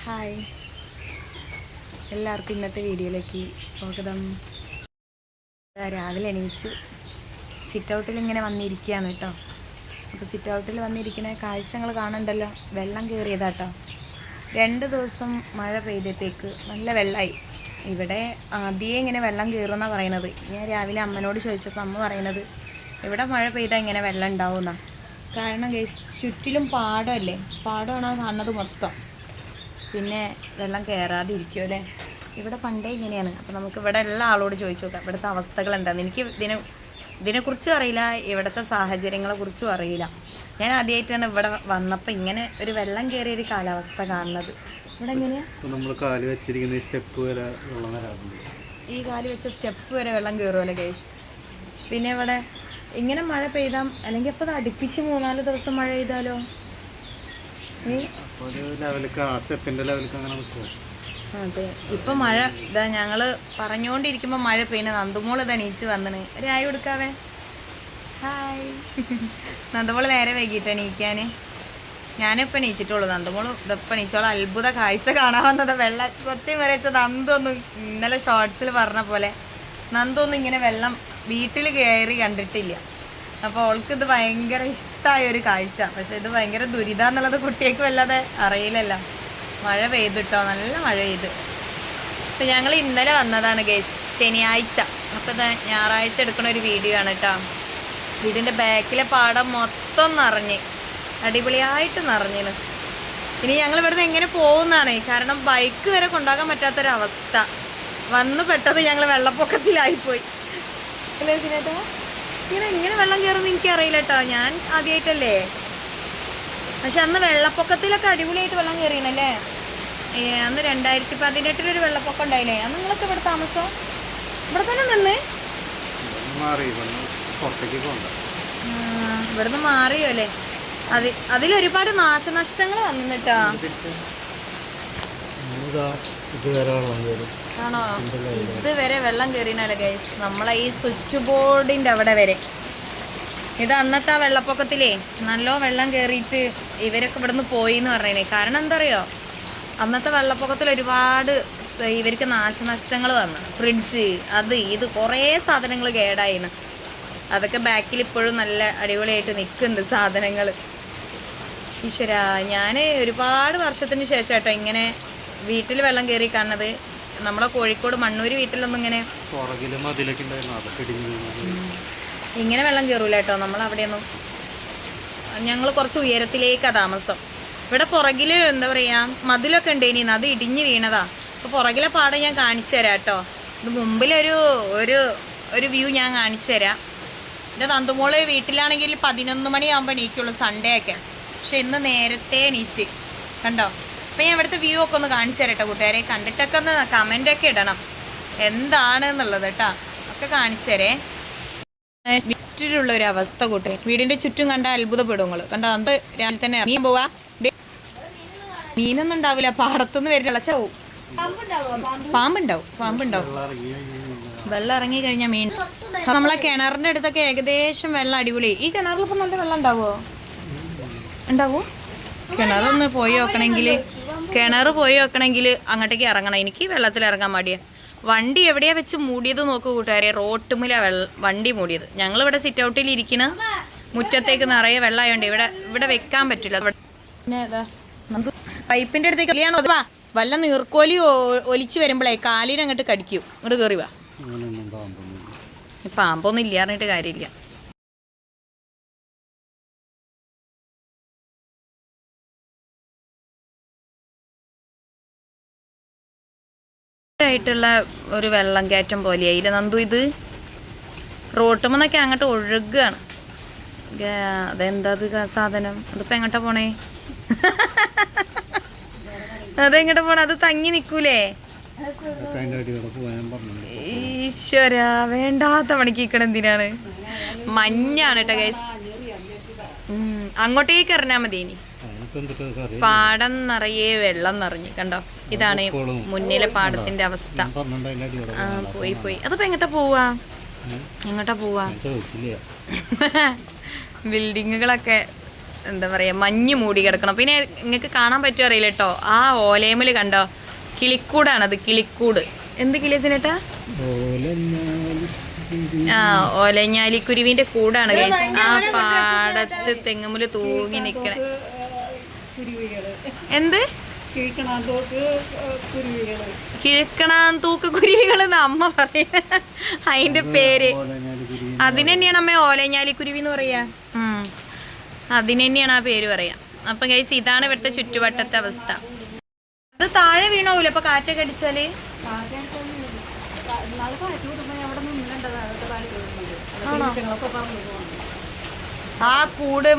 Hi, എല്ലാവർക്കും ഇന്നത്തെ വീഡിയോയിലേക്ക് സ്വാഗതം. രാവിലെ എണീച്ച് സിറ്റ് ഔട്ടിൽ ഇങ്ങനെ വന്നിരിക്കുകയാണ് കേട്ടോ. അപ്പോൾ സിറ്റ് ഔട്ടിൽ വന്നിരിക്കുന്ന കാഴ്ചകൾ കാണണ്ടല്ലോ. വെള്ളം കയറിയതാട്ടോ. 2 ദിവസം മഴ പെയ്തപ്പോഴേക്ക് നല്ല വെള്ളമായി. ഇവിടെ ആദ്യമേ ഇങ്ങനെ വെള്ളം കയറുമെന്നാണ് പറയണത്. ഞാൻ രാവിലെ അമ്മനോട് ചോദിച്ചപ്പോൾ അമ്മ പറയണത് ഇവിടെ മഴ പെയ്താൽ ഇങ്ങനെ വെള്ളം ഉണ്ടാവുമെന്നാണ്. കാരണം ചുറ്റിലും പാടമല്ലേ, പാടമാണ് കാണുന്നത് മൊത്തം. പിന്നെ വെള്ളം കയറാതെ ഇരിക്കുമോ അല്ലേ. ഇവിടെ പണ്ടേ ഇങ്ങനെയാണ്. അപ്പോൾ നമുക്ക് ഇവിടെ എല്ലാ ആളോട് ചോദിച്ചു നോക്കാം ഇവിടുത്തെ അവസ്ഥകൾ എന്താണെന്ന്. എനിക്ക് ഇതിനെക്കുറിച്ചും അറിയില്ല, ഇവിടുത്തെ സാഹചര്യങ്ങളെക്കുറിച്ചും അറിയില്ല. ഞാൻ ആദ്യമായിട്ടാണ് ഇവിടെ വന്നപ്പോൾ ഇങ്ങനെ ഒരു വെള്ളം കയറിയ ഒരു കാലാവസ്ഥ കാണുന്നത്. ഇവിടെ എങ്ങനെയാണ് നമ്മൾ കാല് വെച്ചിരിക്കുന്ന സ്റ്റെപ്പ് വരെ വെള്ളം വരാറുണ്ട്. ഈ കാല് വെച്ച സ്റ്റെപ്പ് വരെ വെള്ളം കയറുമല്ലോ ഗൈസ്. പിന്നെ ഇവിടെ ഇങ്ങനെ മഴ പെയ്താൽ അല്ലെങ്കിൽ അപ്പോൾ അത് അടുപ്പിച്ച് 3-4 ദിവസം മഴ പെയ്താലോ അതെ. ഇപ്പം മഴ ഇതാ ഞങ്ങൾ പറഞ്ഞുകൊണ്ടിരിക്കുമ്പോൾ മഴ പെയ്യുന്ന നന്ദുമോൾ ഇത് എണീച്ച് വന്നിന്. ഒരു ഹായ് കൊടുക്കാവേ. ഹായ്. നന്ദുമോൾ നേരെ വൈകിട്ട് എണീക്കാൻ. ഞാനിപ്പോൾ എണീച്ചിട്ടുള്ളൂ. നന്ദുമോൾ ഇതപ്പം എണീച്ചോളം അത്ഭുത കാഴ്ച കാണാൻ വന്നത്. സത്യം വരച്ച നന്ദൊന്നും ഇന്നലെ ഷോർട്സിൽ പറഞ്ഞ പോലെ നന്ദൊന്നും ഇങ്ങനെ വെള്ളം വീട്ടിൽ കയറി കണ്ടിട്ടില്ല. അപ്പോൾ അവൾക്കിത് ഭയങ്കര ഇഷ്ടമായൊരു കാഴ്ച. പക്ഷെ ഇത് ഭയങ്കര ദുരിതം എന്നുള്ളത് കുട്ടിയേക്ക് വല്ലാതെ അറിയില്ലല്ലോ. മഴ പെയ്തിട്ടോ, നല്ല മഴ പെയ്ത്. അപ്പോൾ ഞങ്ങൾ ഇന്നലെ വന്നതാണ് ഗൈസ്, ശനിയാഴ്ച. അപ്പോൾ ഞായറാഴ്ച എടുക്കുന്ന ഒരു വീഡിയോ ആണ് കേട്ടോ. ഇതിൻ്റെ ബാക്കിലെ പാടം മൊത്തം നിറഞ്ഞ് അടിപൊളിയായിട്ട് നിറഞ്ഞിന്. ഇനി ഞങ്ങൾ ഇവിടുന്ന് എങ്ങനെ പോകുന്നതാണ്, കാരണം ബൈക്ക് വരെ കൊണ്ടാകാൻ പറ്റാത്തൊരവസ്ഥ വന്നു പെട്ടത്. ഞങ്ങൾ വെള്ളപ്പൊക്കത്തിലായിപ്പോയി അല്ലേ ഇതിനേട്ടാ. ഇങ്ങനെ എങ്ങനെ വെള്ളം കയറുമെന്ന് എനിക്കറിയില്ല കേട്ടോ, ഞാൻ ആദ്യമായിട്ടല്ലേ. പക്ഷെ അന്ന് വെള്ളപ്പൊക്കത്തിലൊക്കെ അടിപൊളിയായിട്ട് വെള്ളം കയറിയണല്ലേ. അന്ന് 2018 വെള്ളപ്പൊക്കം ഉണ്ടായില്ലേ. അന്ന് നിങ്ങളൊക്കെ ഇവിടെ താമസം ഇവിടെ തന്നെ നിന്ന് ഇവിടുന്ന് മാറിയോ അല്ലേ. അതിലൊരുപാട് നാശനഷ്ടങ്ങൾ വന്നിട്ടാ. ആണോ, ഇതുവരെ വെള്ളം കയറിനല്ലേ ഗൈസ്, നമ്മളെ ഈ സ്വിച്ച് ബോർഡിൻ്റെ അവിടെ വരെ. ഇത് അന്നത്തെ ആ വെള്ളപ്പൊക്കത്തിലേ നല്ല വെള്ളം കയറിയിട്ട് ഇവരൊക്കെ ഇവിടുന്ന് പോയി എന്ന് പറഞ്ഞേ. കാരണം എന്താ പറയുക, അന്നത്തെ വെള്ളപ്പൊക്കത്തിൽ ഒരുപാട് ഇവർക്ക് നാശനഷ്ടങ്ങൾ വന്നു. ഫ്രിഡ്ജ്, അത് ഇത് കുറേ സാധനങ്ങൾ കേടായിന്. അതൊക്കെ ബാക്കിൽ ഇപ്പോഴും നല്ല അടിപൊളിയായിട്ട് നിൽക്കുന്നുണ്ട് സാധനങ്ങൾ. ഈശ്വര, ഞാൻ ഒരുപാട് വർഷത്തിന് ശേഷം കേട്ടോ ഇങ്ങനെ വീട്ടിൽ വെള്ളം കയറി കാണുന്നത്. നമ്മളെ കോഴിക്കോട് മണ്ണൂർ വീട്ടിലൊന്നും ഇങ്ങനെ വെള്ളം കയറൂല കേട്ടോ. നമ്മളവിടെയൊന്നും, ഞങ്ങൾ കുറച്ച് ഉയരത്തിലേക്കാണ് താമസം. ഇവിടെ പുറകിൽ എന്താ പറയുക മതിലൊക്കെ ഉണ്ടേനി, അത് ഇടിഞ്ഞ് വീണതാ. അപ്പോൾ പുറകിലെ പാടം ഞാൻ കാണിച്ചു തരാം കേട്ടോ. ഇത് മുമ്പിലൊരു ഒരു വ്യൂ ഞാൻ കാണിച്ചു തരാം. എൻ്റെ നന്ദുമോള് വീട്ടിലാണെങ്കിൽ 11 മണിയാകുമ്പോൾ എണീക്കുള്ളൂ സൺഡേ ഒക്കെ. പക്ഷെ ഇന്ന് നേരത്തെ എണീച്ച് കണ്ടോ. അപ്പം ഞാൻ ഇവിടുത്തെ വ്യൂ ഒക്കെ ഒന്ന് കാണിച്ചു തരാം കേട്ടോ കൂട്ടുകാരെ. കണ്ടിട്ടൊക്കെ ഒന്ന് കമൻ്റൊക്കെ ഇടണം എന്താണ് എന്നുള്ളത് കേട്ടോ. ഒക്കെ കാണിച്ചു തരേ. ചുറ്റിലുള്ള ഒരു അവസ്ഥ കൂട്ടെ. വീടിൻ്റെ ചുറ്റും കണ്ട അത്ഭുതപ്പെടും നിങ്ങൾ. കണ്ടോ, അത് രാവിലെ തന്നെ മീൻ പോവാ. മീനൊന്നും ഉണ്ടാവില്ല, പാടത്തുനിന്ന് വരും. ഇളച്ചാവും. പാമ്പുണ്ടാവും. വെള്ളം ഇറങ്ങി കഴിഞ്ഞാൽ മീൻ. നമ്മളെ കിണറിൻ്റെ അടുത്തൊക്കെ ഏകദേശം വെള്ളം അടിപൊളി. ഈ കിണറിലിപ്പോൾ നല്ല വെള്ളം ഉണ്ടാവോ? കിണർ പോയി നോക്കണമെങ്കിൽ അങ്ങോട്ടേക്ക് ഇറങ്ങണം. എനിക്ക് വെള്ളത്തിൽ ഇറങ്ങാൻ മടിയാണ്. വണ്ടി എവിടെയാ വെച്ച് മൂടിയത് നോക്കൂ കൂട്ടുകാരെ. റോട്ടുമില വണ്ടി മൂടിയത്. ഞങ്ങളിവിടെ സിറ്റ് ഔട്ടിൽ ഇരിക്കുന്ന മുറ്റത്തേക്ക് നിറയെ വെള്ളമായോണ്ട് ഇവിടെ വെക്കാൻ പറ്റില്ല. പിന്നെ നമുക്ക് പൈപ്പിൻ്റെ അടുത്തേക്ക് കല്യാണം വല്ല നീർക്കോലി ഒലിച്ച് വരുമ്പോഴേ കാലിനങ്ങോട്ട് കടിക്കും. ഇങ്ങോട്ട് കയറി വാ. പാമ്പൊന്നും ഇല്ല പറഞ്ഞിട്ട് കാര്യമില്ല. ആയിട്ടുള്ള ഒരു വെള്ളം കയറ്റം പോലെയായില്ല നന്ദു. ഇത് റോട്ടുമെന്നൊക്കെ അങ്ങോട്ട് ഒഴുകുകയാണ്. അതെന്താ സാധനം? അതിപ്പോൾ എങ്ങോട്ടാ പോണേ? അതെങ്ങോട്ടാ പോണേ? അത് തങ്ങി നിൽക്കൂലേ? ഈശ്വര, വേണ്ടാത്ത പണിക്ക് നിൽക്കണം എന്തിനാണ്? മഞ്ഞാണ് കേട്ടോ ഗൈസ്. അങ്ങോട്ടേക്ക് എറിഞ്ഞാൽ മതി. ഇനി പാടം നിറയെ വെള്ളം നിറഞ്ഞു കണ്ടോ. ഇതാണ് മുന്നിലെ പാടത്തിന്റെ അവസ്ഥ. പോയി. അതിപ്പോ എങ്ങോട്ടാ പോവാ? ബിൽഡിങ്ങുകളൊക്കെ എന്താ പറയുക മഞ്ഞ് മൂടി കിടക്കണം. പിന്നെ നിങ്ങൾക്ക് കാണാൻ പറ്റുമോ അറിയില്ല കേട്ടോ, ആ ഓലേമൽ കണ്ടോ കിളിക്കൂടാണത്, കിളിക്കൂട്. എന്ത് കിളിയസിനേട്ടാ? ആ ഓലഞ്ഞാലിക്കുരുവിന്റെ കൂടാണ് ഗൈസ്. ആ പാടത്ത് തെങ്ങുമുല് തൂങ്ങി നിക്കണേ. എന്ത് കിഴക്കണാന്തൂക്ക് കുരുവികളെന്ന് അമ്മ പറയാ, അതിന്റെ പേര്. അതിന് തന്നെയാണ് അമ്മ ഓലഞ്ഞാലിക്കുരുവി എന്ന് പറയാ. അതിന് തന്നെയാണ് ആ പേര് പറയാ. അപ്പൊ ഗൈസ് ഇതാണ് ഇവിടുത്തെ ചുറ്റുവട്ടത്തെ അവസ്ഥ. അത് താഴെ വീണാവൂല അപ്പൊ കാറ്റൊക്കെ അടിച്ചാല്? ആ കൂട്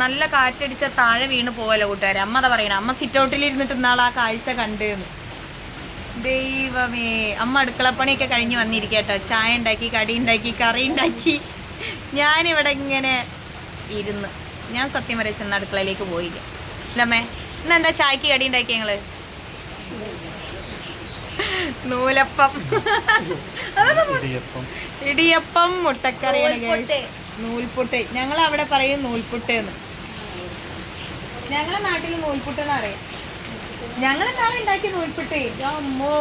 നല്ല കാറ്റടിച്ച താഴെ വീണ് പോവല്ലോ കൂട്ടുകാരെ. അമ്മ അതാ പറയണ. അമ്മ സിറ്റ് ഔട്ടിൽ ഇരുന്നിട്ട് ഇന്നാൾ ആ കാഴ്ച കണ്ടെന്ന്. ദൈവമേ, അമ്മ അടുക്കളപ്പണിയൊക്കെ കഴിഞ്ഞ് വന്നിരിക്കട്ടോ. ചായ ഉണ്ടാക്കി, കടി ഉണ്ടാക്കി, കറി ഉണ്ടാക്കി. ഞാനിവിടെ ഇങ്ങനെ ഇരുന്ന്, ഞാൻ സത്യം പറയാ ചെന്ന് അടുക്കളയിലേക്ക് പോയില്ല. ഇല്ലമ്മേ, ഇന്നെന്താ ചായക്ക് കടി ഉണ്ടാക്കി ഞങ്ങള്? നൂലപ്പം, ഇടിയപ്പം, മുട്ടക്കറിയാണ് ഗൈസ്. നൂൽപുട്ട് ഞങ്ങൾ അവിടെ പറയും നൂൽപുട്ട് എന്ന്. ഞങ്ങളെ നാട്ടിൽ നൂൽപുട്ട് എന്ന് അറിയാം. ഞങ്ങൾ നാളെ ഉണ്ടാക്കി നൂൽപുട്ട്. അമ്മോ,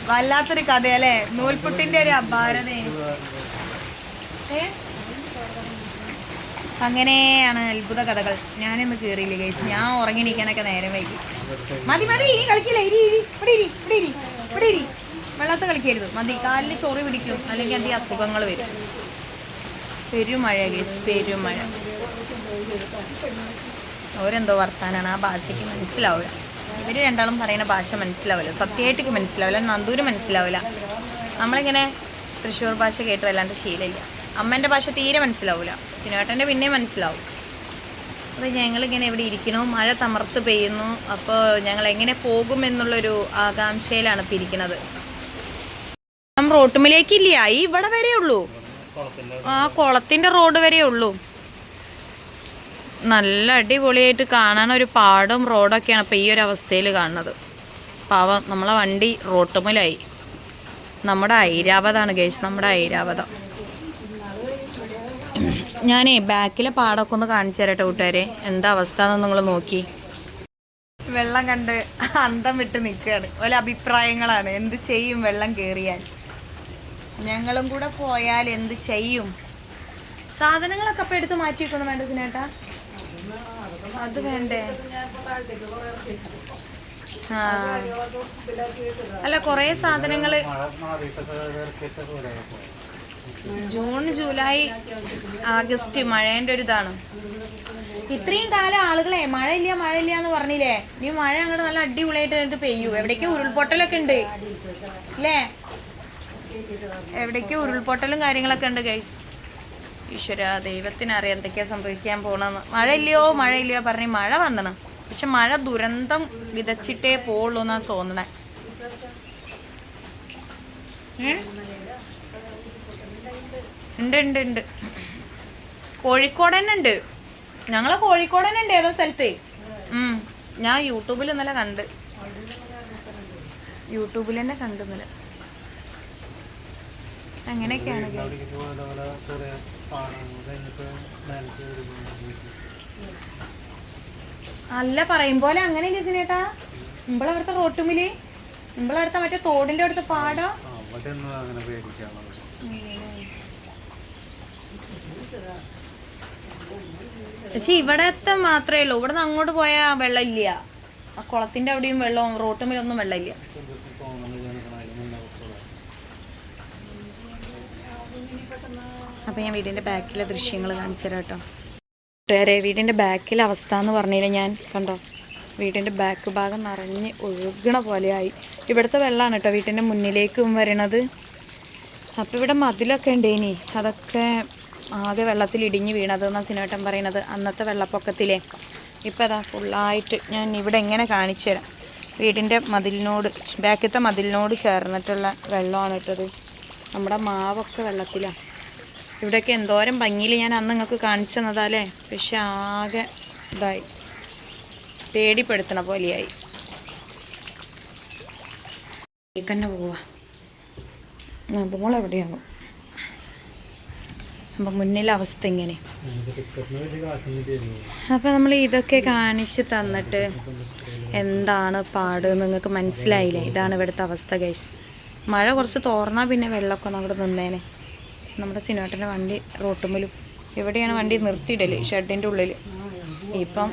വല്ലാത്തൊരു കഥയല്ലേ നൂൽപുട്ടിന്റെ ഒരു അപാരതേ. അങ്ങനെയാണ് അത്ഭുത കഥകൾ. ഞാനിന്ന് കേറിയില്ല ഗൈസ്. ഞാൻ ഉറങ്ങിയിരിക്കാനൊക്കെ നേരം വൈകി. മതി മതി, ഇനി കളിക്കില്ല. ഇവിടെ വെള്ളത്ത് കളിക്കരുത്. മതി, കാലിന് ചൊറി പിടിക്കും, അല്ലെങ്കിൽ അധികം അസുഖങ്ങൾ വരും. പെരുമഴ ഗൈസ്, പെരുമഴ. ഓരെന്തോ വർത്താനാണ്, ആ ഭാഷയ്ക്ക് മനസ്സിലാവില്ല. ഇവർ രണ്ടാളും പറയുന്ന ഭാഷ മനസ്സിലാവില്ല, സത്യമായിട്ടേക്ക് മനസ്സിലാവില്ല, നന്ദൂര് മനസ്സിലാവില്ല. നമ്മളിങ്ങനെ തൃശ്ശൂർ ഭാഷ കേട്ട് വല്ലാണ്ട് ശീലമില്ല. അമ്മേൻ്റെ ഭാഷ തീരെ മനസ്സിലാവില്ല, ചിനേട്ടൻ്റെ പിന്നെ മനസ്സിലാവും. അപ്പോൾ ഞങ്ങളിങ്ങനെ ഇവിടെ ഇരിക്കണു, മഴ തമർത്ത് പെയ്യുന്നു. അപ്പോൾ ഞങ്ങൾ എങ്ങനെ പോകുമെന്നുള്ളൊരു ആകാംക്ഷയിലാണ് ഇപ്പോൾ ഇരിക്കുന്നത്. റോട്ടുമിലേക്കില്ല, ഈ ഇവിടെ വരെ ഉള്ളൂ, ആ കുളത്തിൻ്റെ റോഡ് വരെ ഉള്ളൂ. നല്ല അടിപൊളിയായിട്ട് കാണാൻ ഒരു പാടവും റോഡൊക്കെയാണ് ഇപ്പോൾ ഈ ഒരു അവസ്ഥയിൽ കാണുന്നത്. പാവം നമ്മളെ വണ്ടി റോട്ടുമലായി. നമ്മുടെ ഐരാവതാണ് ഗൈസ്, നമ്മുടെ ഐരാവതം. ഞാനേ ബാക്കിലെ പാടമൊക്കെ ഒന്ന് കാണിച്ചു തരട്ടെ കൂട്ടുകാരെ, എന്താ അവസ്ഥ എന്ന് നിങ്ങൾ നോക്കി. വെള്ളം കണ്ട് അന്തം വിട്ട് നിൽക്കുകയാണ്. ഓല അഭിപ്രായങ്ങളാണ്, എന്ത് ചെയ്യും വെള്ളം കയറിയാൽ, ഞങ്ങളും കൂടെ പോയാൽ എന്ത് ചെയ്യും. സാധനങ്ങളൊക്കെ അപ്പം എടുത്ത് മാറ്റി വെക്കൊന്നും വേണ്ട സിനേട്ടാ, അത് വേണ്ടേ? ആ അല്ല, കുറേ സാധനങ്ങൾ ജൂൺ ജൂലൈ ആഗസ്റ്റ് മഴേൻ്റെ ഒരു ഇതാണ്. ഇത്രയും കാലം ആളുകളെ മഴയില്ല എന്ന് പറഞ്ഞില്ലേ, നീ മഴ അങ്ങോട്ട് നല്ല അടിപൊളിയായിട്ട് പെയ്യൂ. എവിടേക്കോ ഉരുൾപൊട്ടലൊക്കെ ഉണ്ട് അല്ലേ, എവിടേക്കോ ഉരുൾപൊട്ടലും കാര്യങ്ങളൊക്കെ ഉണ്ട് ഗൈസ്. ഈശ്വര, ദൈവത്തിനറിയാം എന്തൊക്കെയാ സംഭവിക്കാൻ പോണെന്ന്. മഴയില്ലയോ പറഞ്ഞ് മഴ വന്നണം, പക്ഷെ മഴ ദുരന്തം വിതച്ചിട്ടേ പോവുള്ളൂ എന്നാണ് തോന്നണേ. ഉണ്ട് കോഴിക്കോട് തന്നെ ഉണ്ട്. ഞങ്ങളെ കോഴിക്കോട് തന്നെ ഉണ്ട് ഏതോ സ്ഥലത്ത്. ഞാൻ യൂട്യൂബിൽ ഇന്നലെ കണ്ട്, യൂട്യൂബിൽ തന്നെ കണ്ടു ഇന്നലെ. അങ്ങനെയൊക്കെയാണ് അല്ല പറയും പോലെ. അങ്ങനെയല്ലേ സിനേട്ടാ, ഇമ്പളവിടുത്തെ റോട്ടുമില്, ഇമ്പളവിടുത്തെ മറ്റേ തോടിന്റെ അടുത്ത് പാടോ. പക്ഷെ ഇവിടത്തെ മാത്രമേ ഉള്ളൂ, ഇവിടെ നിന്ന് അങ്ങോട്ട് പോയാൽ വെള്ളം ഇല്ല. ആ കുളത്തിന്റെ അവിടെയും വെള്ളവും റോട്ടുമിലൊന്നും വെള്ളമില്ല. അപ്പോൾ ഞാൻ വീടിൻ്റെ ബാക്കിലെ ദൃശ്യങ്ങൾ കാണിച്ചു തരാം കേട്ടോ കൂട്ടുകാരെ. വീടിൻ്റെ ബാക്കിലെ അവസ്ഥ എന്ന് പറഞ്ഞാൽ ഞാൻ കണ്ടോ, വീടിൻ്റെ ബാക്ക് ഭാഗം നിറഞ്ഞ് ഒഴുകണ പോലെയായി. ഇവിടുത്തെ വെള്ളമാണ് കേട്ടോ വീട്ടിൻ്റെ മുന്നിലേക്കും വരണത്. അപ്പോൾ ഇവിടെ മതിലൊക്കെ ഉണ്ടേനി, അതൊക്കെ ആകെ വെള്ളത്തിൽ ഇടിഞ്ഞ് വീണതെന്നാണ് സിനേട്ടൻ പറയണത് അന്നത്തെ വെള്ളപ്പൊക്കത്തിലെ. ഇപ്പോൾ അതാ ഫുള്ളായിട്ട് ഞാൻ ഇവിടെ എങ്ങനെ കാണിച്ചു തരാം. വീടിൻ്റെ മതിലിനോട്, ബാക്കിലത്തെ മതിലിനോട് ചേർന്നിട്ടുള്ള വെള്ളമാണ് ഇട്ടത്. നമ്മുടെ മാവൊക്കെ വെള്ളത്തിലാണ്. ഇവിടെയൊക്കെ എന്തോരം ഭംഗിയിൽ ഞാൻ അന്ന് നിങ്ങൾക്ക് കാണിച്ചു തന്നതല്ലേ, പക്ഷെ ആകെ ഇതായി, പേടിപ്പെടുത്തണ പോലെയായി. തന്നെ പോവാ, നന്ദമോൾ എവിടെയാണ്? അപ്പം മുന്നിലെ അവസ്ഥ ഇങ്ങനെ. ടിക്കറ്റിന് വലിയ കാശൊന്നും ചെയ്യുന്നു. അപ്പം നമ്മൾ ഇതൊക്കെ കാണിച്ച് തന്നിട്ട് എന്താണ് പാട് നിങ്ങൾക്ക് മനസ്സിലായില്ലേ? ഇതാണ് ഇവിടുത്തെ അവസ്ഥ ഗൈസ്. മഴ കുറച്ച് തോർന്നാൽ പിന്നെ വെള്ളമൊക്കെ ഒന്ന് അവിടെ നിന്നേനെ. നമ്മുടെ സിനോട്ടൻ്റെ വണ്ടി റോട്ടുമ്മലും ഇവിടെയാണ് വണ്ടി നിർത്തിയിടല്, ഷെഡിൻ്റെ ഉള്ളിൽ. ഇപ്പം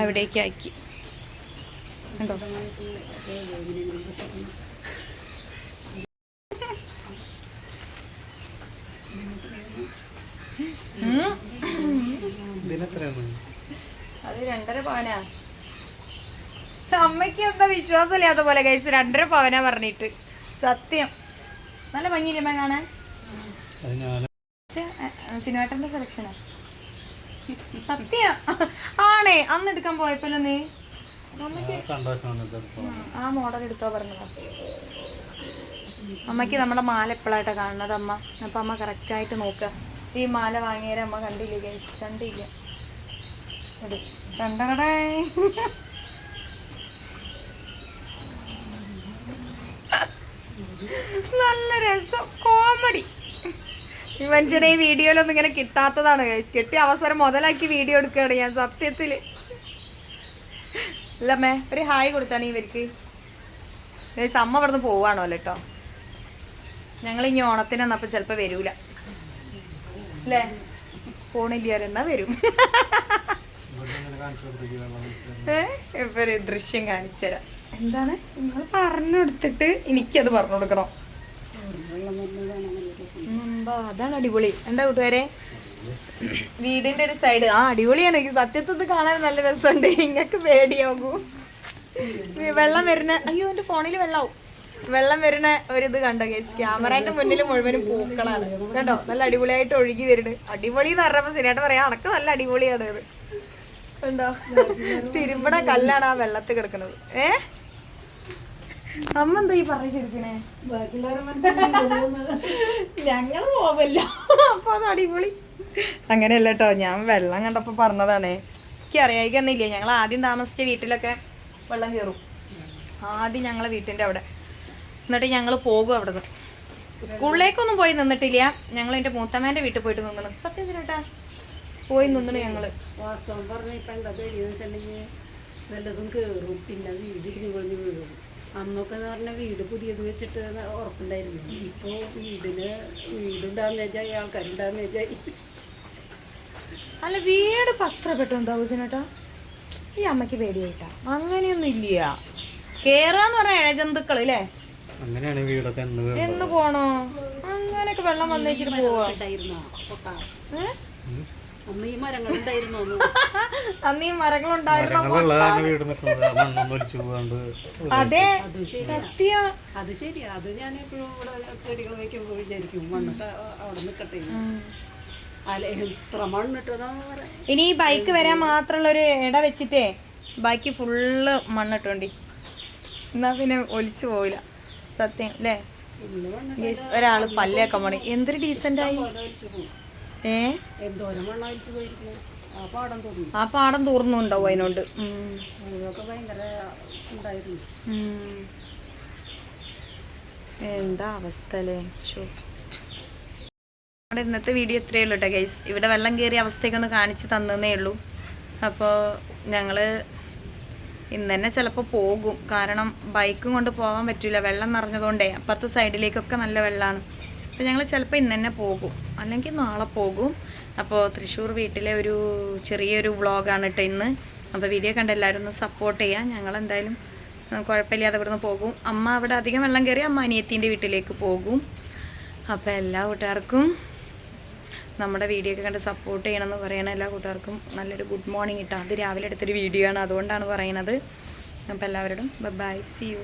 അവിടേക്ക് ആക്കി കണ്ടോ. അത് 2.5 പവനാ. അമ്മയ്ക്ക് എന്താ വിശ്വാസമില്ലാത്ത പോലെ ഗൈസ്. 2.5 പവനാ പറഞ്ഞിട്ട്. സത്യം നല്ല ഭംഗിയില്ലേ അമ്മ കാണാൻ? പക്ഷെ സിനിമാട്ടന്റെ സെലക്ഷനാ. സത്യം ആണേ. അന്ന് എടുക്കാൻ പോയപ്പോഴല്ലോ നീ ആ മോഡൽ എടുത്തോ പറഞ്ഞതാ. അമ്മയ്ക്ക് നമ്മുടെ മാല എപ്പോഴായിട്ടാ കാണുന്നത് അമ്മ. അപ്പം അമ്മ കറക്റ്റായിട്ട് നോക്കുക. ഈ മാല വാങ്ങിയാലും അമ്മ കണ്ടില്ലേ ഗൈസ്? കണ്ടില്ല. കണ്ടകടേ നല്ല രസം, കോമഡി. ഈ മനുഷ്യനെ ഈ വീഡിയോയിലൊന്നും ഇങ്ങനെ കിട്ടാത്തതാണ് ഗൈസ്. കിട്ടിയ അവസരം മുതലാക്കി വീഡിയോ എടുക്കുകയാണ് ഞാൻ സത്യത്തില്. അല്ലമ്മേ ഒരു ഹായ് കൊടുത്താണ് ഇവർക്ക് ഗൈസ്. അമ്മ ഇവിടുന്ന് പോവാണോ കേട്ടോ. ഞങ്ങളിനി ഓണത്തിന് വന്നപ്പോൾ ചിലപ്പോൾ വരൂല അല്ലേ? പോണില്ലാരെന്നാ വരും. ഇപ്പൊ ഒരു ദൃശ്യം കാണിച്ചു തരാം. എന്താണ് നിങ്ങൾ പറഞ്ഞു കൊടുത്തിട്ട് എനിക്കത് പറഞ്ഞു കൊടുക്കണം. അതാണ് അടിപൊളി. എന്താ കൂട്ടുകാരെ വീടിന്റെ ഒരു സൈഡ് ആ അടിപൊളിയാണ്. സത്യത്തിൽ കാണാൻ നല്ല രസമുണ്ട്. ഇങ്ങക്ക് പേടിയാകും വെള്ളം വരുന്ന. അയ്യോ എന്റെ ഫോണിൽ വെള്ളമാവും. വെള്ളം വരുന്ന ഒരിത് കണ്ടോ ഗൈസ്? ക്യാമറേന്റെ മുന്നിൽ മുഴുവനും പൂക്കളാണ് കണ്ടോ. നല്ല അടിപൊളിയായിട്ട് ഒഴുകി വരുന്നത്. അടിപൊളി എന്ന് പറഞ്ഞപ്പോ സിനിമ പറയാ അണക്ക് നല്ല അടിപൊളിയാണ് ഇത് കണ്ടോ. തിരുമ്പട കല്ലാണ് ആ വെള്ളത്തിൽ കിടക്കുന്നത്. അമ്മ എന്താ ഈ പറഞ്ഞിരിക്കണേ? ഞങ്ങള് പോവല്ല. അപ്പൊ അത് അടിപൊളി. അങ്ങനെയല്ല കേട്ടോ, ഞാൻ വെള്ളം കണ്ടപ്പോ പറഞ്ഞതാണേ. എനിക്ക് അറിയാതിരിക്കുന്നില്ലേ. ഞങ്ങൾ ആദ്യം താമസിച്ച വീട്ടിലൊക്കെ വെള്ളം കയറും. ആദ്യം ഞങ്ങളെ വീട്ടിന്റെ അവിടെ. എന്നിട്ട് ഞങ്ങൾ പോകും അവിടെ നിന്ന്. സ്കൂളിലേക്കൊന്നും പോയി നിന്നിട്ടില്ല. ഞങ്ങൾ എൻ്റെ മൂത്തമ്മേൻ്റെ വീട്ടിൽ പോയിട്ട് നിന്നു. സത്യം ചേട്ടാ പോയി നിന്നിട്ട് ഞങ്ങള്. വാസ്തവം പറഞ്ഞ ഇപ്പം എന്താ പേടിയെന്ന് വെച്ചിട്ടുണ്ടെങ്കിൽ വല്ലതും കയറും, പിന്നെ വീട് ഇടിഞ്ഞു വീഴും. അന്നൊക്കെ എന്ന് പറഞ്ഞാൽ വീട് പുതിയത് വെച്ചിട്ട് ഉറപ്പുണ്ടായിരുന്നു. ഇപ്പോൾ വീടും ഡാമേജായി, ആൾക്കാരും ഡാമേജായി. അല്ല വീട് പത്രപ്പെട്ടുണ്ടാവും ചേട്ടാ. ഈ അമ്മയ്ക്ക് പേടിയായിട്ടാ? അങ്ങനെയൊന്നും ഇല്ല. കേറാന്ന് പറഞ്ഞ ഇഴജന്തുക്കൾ അല്ലേ? അങ്ങനെയാണ് വീടൊക്കെ എന്ന് പോണോ? അങ്ങനെയൊക്കെ വെള്ളം വന്നേച്ചിട്ട് പോവാ. അന്ന് ഈ മരങ്ങളുണ്ടായിരുന്നോ? അന്ന് ഈ മരങ്ങളുണ്ടായിരുന്നു. അതെ സത്യം. അത് ശരിയാ. അത് ഞാൻ എപ്പോഴും ഇവിടെ ചെടികൾ വയ്ക്കുമ്പോൾ വിചാരിക്കും മണ്ണൊക്കെ അവിടെ നിൽക്കട്ടെ. എത്ര മണ്ണിട്ടതാന്ന് പറയാം. ഇനി ഈ ബൈക്ക് വരാൻ മാത്രമുള്ള ഒരു ഇട വെച്ചിട്ടേ ബാക്കി ഫുള്ള് മണ്ണിട്ടോണ്ടി. എന്നാ പിന്നെ ഒലിച്ചു പോവില്ല. സത്യം അല്ലേ? ഒരാള് പല്ലേക്കാൻ പോണേ. എന്തൊരു ഡീസന്റ് ആയി. ആ പാടം തൂർന്നുണ്ടാവും അതിനോണ്ട്. എന്താ അവസ്ഥ അല്ലേ? നമ്മുടെ ഇന്നത്തെ വീഡിയോ ഇത്രയേ ഉള്ളൂ കേട്ടോ ഗൈസ്. ഇവിടെ വെള്ളം കയറിയ അവസ്ഥയൊക്കെ ഒന്ന് കാണിച്ച് തന്നേ ഉള്ളൂ. അപ്പോൾ ഞങ്ങൾ ഇന്ന് തന്നെ ചിലപ്പോൾ പോകും. കാരണം ബൈക്കും കൊണ്ട് പോകാൻ പറ്റില്ല, വെള്ളം നിറഞ്ഞതുകൊണ്ടേ. അപ്പുറത്തെ സൈഡിലേക്കൊക്കെ നല്ല വെള്ളമാണ്. അപ്പോൾ ഞങ്ങൾ ചിലപ്പോൾ ഇന്ന് തന്നെ പോകും, അല്ലെങ്കിൽ നാളെ പോകും. അപ്പോൾ തൃശ്ശൂർ വീട്ടിലെ ഒരു ചെറിയൊരു വ്ളോഗാണ് കേട്ടോ ഇന്ന്. അപ്പോൾ വീഡിയോ കണ്ട് എല്ലാവരും ഒന്ന് സപ്പോർട്ട് ചെയ്യാം. ഞങ്ങളെന്തായാലും കുഴപ്പമില്ലാതെ ഇവിടുന്ന് പോകും. അമ്മ അവിടെ അധികം വെള്ളം കയറി അമ്മ അനിയത്തീൻ്റെ വീട്ടിലേക്ക് പോകും. അപ്പോൾ എല്ലാ കൂട്ടുകാർക്കും നമ്മുടെ വീഡിയോ ഒക്കെ കണ്ട് സപ്പോർട്ട് ചെയ്യണമെന്ന് പറയണ എല്ലാ കൂട്ടുകാർക്കും നല്ലൊരു ഗുഡ് മോർണിംഗ് കിട്ടാം. അത് രാവിലെ എടുത്തൊരു വീഡിയോ ആണ്, അതുകൊണ്ടാണ് പറയുന്നത്. അപ്പോൾ എല്ലാവരോടും ബൈ, സീ യു.